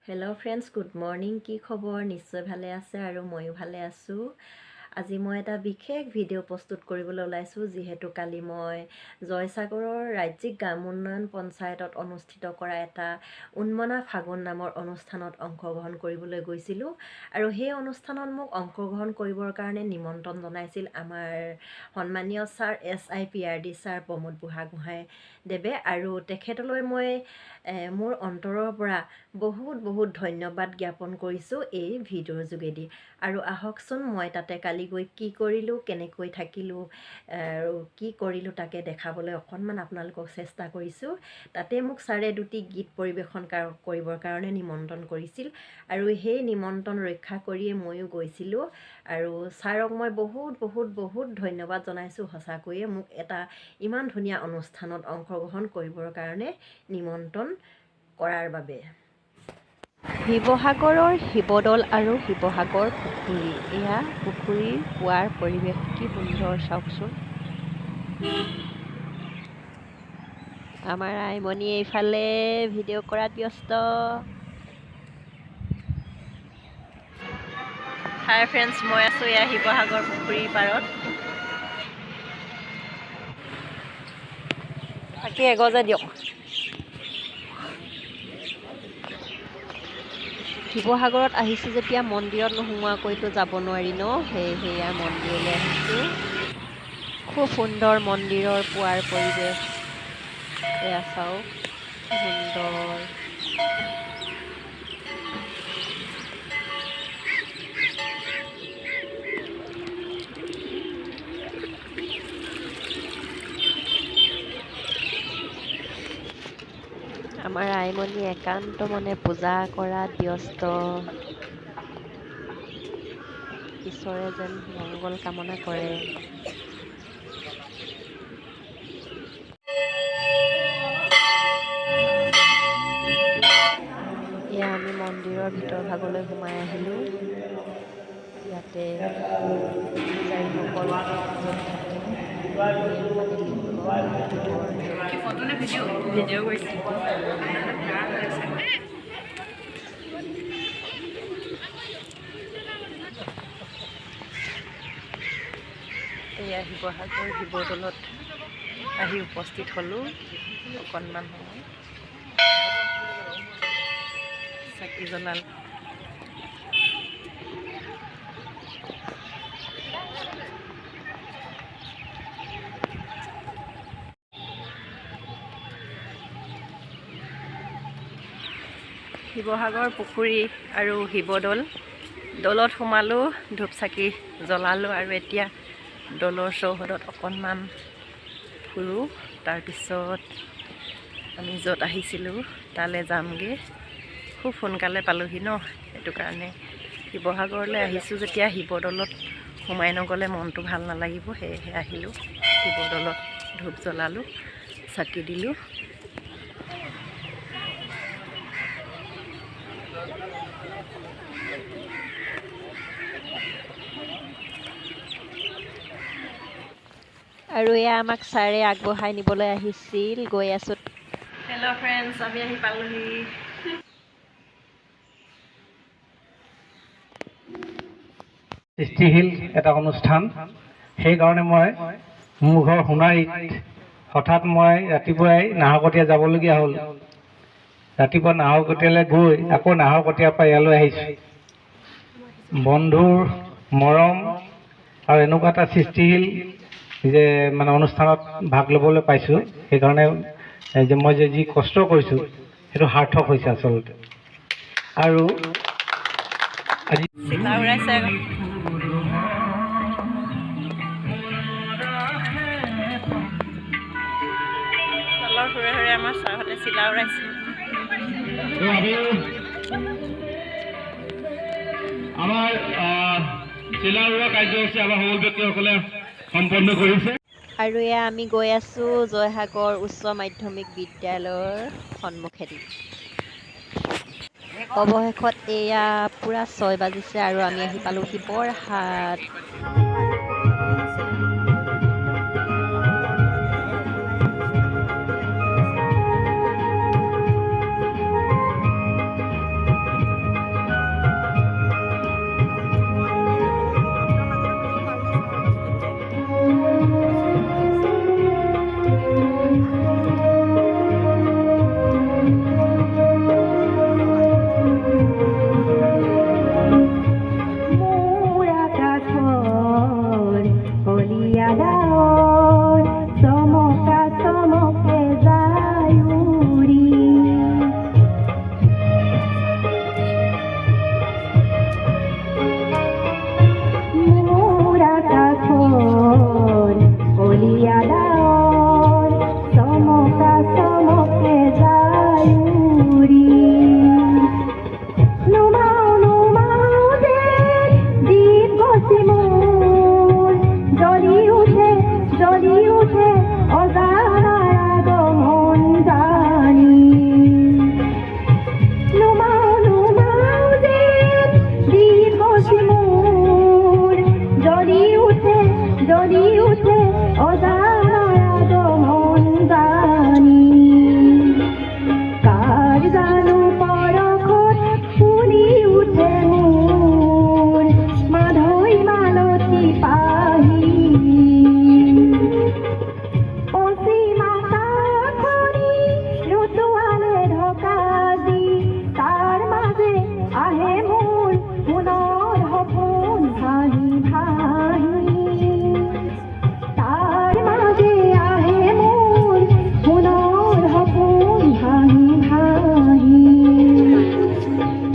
Hello' friends, good morning. কি খবৰ? নিশ্চয় ভালে আছে আৰু ময়ো ভালে আছোঁ। আজি মই এটা বিশেষ ভিডিঅ' প্ৰস্তুত কৰিবলৈ ওলাইছোঁ, যিহেতু কালি মই জয়সাগৰৰ ৰাজ্যিক গ্ৰাম উন্নয়ন পঞ্চায়তত অনুষ্ঠিত কৰা এটা উন্মনা ফাগুন নামৰ অনুষ্ঠানত অংশগ্ৰহণ কৰিবলৈ গৈছিলোঁ। আৰু সেই অনুষ্ঠানত মোক অংশগ্ৰহণ কৰিবৰ কাৰণে নিমন্ত্ৰণ জনাইছিল আমাৰ সন্মানীয় sir SIPRD sir Pramod Buragohain দেৱে। আৰু তেখেতলৈ মই মোৰ অন্তৰৰ পৰা বহুত ধন্যবাদ জ্ঞাপন কৰিছোঁ এই ভিডিঅ'ৰ যোগেদি। আৰু আহকচোন মই তাতে কালি গৈ কি কৰিলোঁ, কেনেকৈ থাকিলোঁ আৰু কি কৰিলোঁ তাকে দেখাবলৈ অকণমান আপোনালোকক চেষ্টা কৰিছোঁ। তাতে মোক ছাৰে দুটি গীত পৰিৱেশন কৰিবৰ কাৰণে নিমন্ত্ৰণ কৰিছিল আৰু সেই নিমন্ত্ৰণ ৰক্ষা কৰিয়ে ময়ো গৈছিলোঁ। আৰু ছাৰক মই বহুত ধন্যবাদ জনাইছোঁ। সঁচাকৈয়ে মোক এটা ইমান ধুনীয়া অনুষ্ঠানত অংশগ্ৰহণ কৰিবৰ কাৰণে নিমন্ত্ৰণ কৰাৰ বাবে। শিৱসাগৰৰ শিৱদৌল আৰু শিৱসাগৰ পুখুৰী, এয়া পুখুৰীৰ পুৱাৰ পৰিৱেশ কি সুন্দৰ চাওকচোন। আমাৰ আইমণি এইফালে ভিডিঅ' কৰাত ব্যস্ত। হাই ফ্ৰেণ্ডছ, মই আছোঁ এয়া শিৱসাগৰ পুখুৰীৰ পাৰত। বাকী এগজে দিয়ক। শিৱসাগৰত আহিছোঁ যেতিয়া মন্দিৰত নোসোমোৱাকৈতো যাব নোৱাৰি ন। সেয়া মন্দিৰলৈ আহিছোঁ। খুব সুন্দৰ মন্দিৰৰ পুৱাৰ পৰিৱেশ। এয়া চাওক সুন্দৰ। আমাৰ আইমণি একান্ত মনে পূজা কৰাত ব্যস্ত। ঈশ্বৰে যেন মংগল কামনা কৰে। এয়া আমি মন্দিৰৰ ভিতৰ ভাগলৈ সোমাই আহিলোঁ। ইয়াতে পূজাৰীসকল য'ত থাকে, মেইন মানে লিংগ এয়া শিৱসাগৰ শিৱদৌলত আহি উপস্থিত হ'লোঁ। অকণমান সময় চাকি জ্বলাল। শিৱসাগৰ পুখুৰী আৰু শিৱদৌল, দৌলত সোমালোঁ, ধূপ চাকি জ্বলালোঁ আৰু এতিয়া দৌলৰ চৌহদত অকণমান ফুৰোঁ। তাৰপিছত আমি য'ত আহিছিলোঁ তালৈ যামগৈ। খুব সোনকালে পালোহি ন, সেইটো কাৰণে শিৱসাগৰলৈ আহিছোঁ যেতিয়া শিৱদৌলত সোমাই নগ'লে মনটো ভাল নালাগিব। সেয়েহে আহিলোঁ, শিৱদৌলত ধূপ জ্বলালোঁ, চাকি দিলোঁ। আৰু এয়া আমাক ছাৰে আগবঢ়াই নিবলৈ আহিছিল। গৈ আছোঁ। হেল্ল' ফ্ৰেণ্ডছ, আমি আহি পালোহি। সৃষ্টিশীল এটা অনুষ্ঠান, সেইকাৰণে মই মোৰ ঘৰ সোণাৰীত হঠাৎ মই ৰাতিপুৱাই নাহৰকটীয়া যাবলগীয়া হ'ল। ৰাতিপুৱা নাহৰকটীয়ালৈ গৈ আকৌ নাহৰকটীয়াৰ পৰা ইয়ালৈ আহিছোঁ। বন্ধুৰ মৰম আৰু এনেকুৱা এটা সৃষ্টিশীল যে মানে অনুষ্ঠানত ভাগ ল'বলৈ পাইছোঁ। সেইকাৰণে যে মই যি কষ্ট কৰিছোঁ সেইটো সাৰ্থক হৈছে আচলতে। আৰু আজি আমাৰ ছাৰহঁতে চিলা উৰাইছে। আমাৰ চিলা উৰোৱা কাৰ্যসূচী আমাৰ সকলো ব্যক্তিসকলে সম্পন্ন কৰিছে। আৰু এয়া আমি গৈ আছোঁ জয়সাগৰ উচ্চ মাধ্যমিক বিদ্যালয়ৰ সন্মুখেদি। অৱশেষত এয়া পূৰা 6 বাজিছে আৰু আমি আহি পালোঁ শিৱৰহাট। অজানাৰ আগমন জানি কাৰ জানো পৰশত ফুলি উঠে মোৰ মাধৈ মালতী পাহি পশ্চিমা কাষৰী ৰুতুৱালে ঢকা দি তাৰ মাজে আহে মোৰ পুনৰ সপোন ভাহি ভাহি তাৰ মাজে আহে মোৰ পুনৰ সপোন ভাহি ভাহি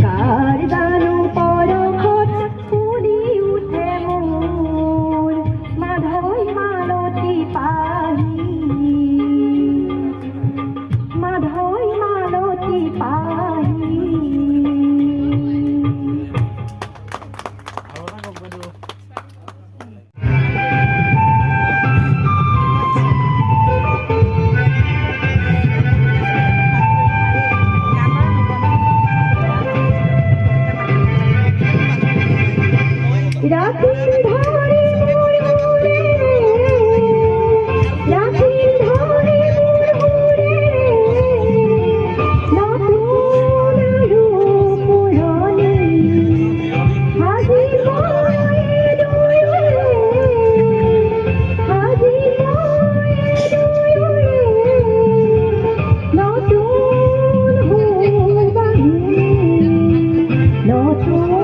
কাৰ জানো পৰশত ফুলি উঠে মোৰ মাধৈ মালতী পাহি মাধৈ মালতী পাহি রাখিন ধরে মোর হুরে রাখিন ধরে মোর হুরে নতুন রূপ পুরনে হাজি ময়ে দুয়ে হাজি ময়ে দুয়ে নতুন হুবাহি নতুন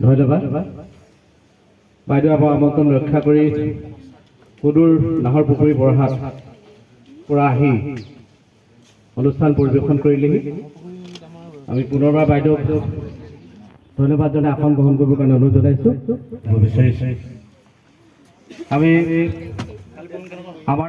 ধন্যবাদ বাইদেউ আমাৰ আমন্ত্ৰণ ৰক্ষা কৰি সুদূৰ নাহৰ পুখুৰী বৰহাট পৰা আহি অনুষ্ঠান পৰিৱেশন কৰিলেহি আমি পুনৰবাৰ বাইদেউক ধন্যবাদ জনাই আসন গ্ৰহণ কৰিবৰ কাৰণে অনুৰোধ জনাইছোঁ বিচাৰিছোঁ আমি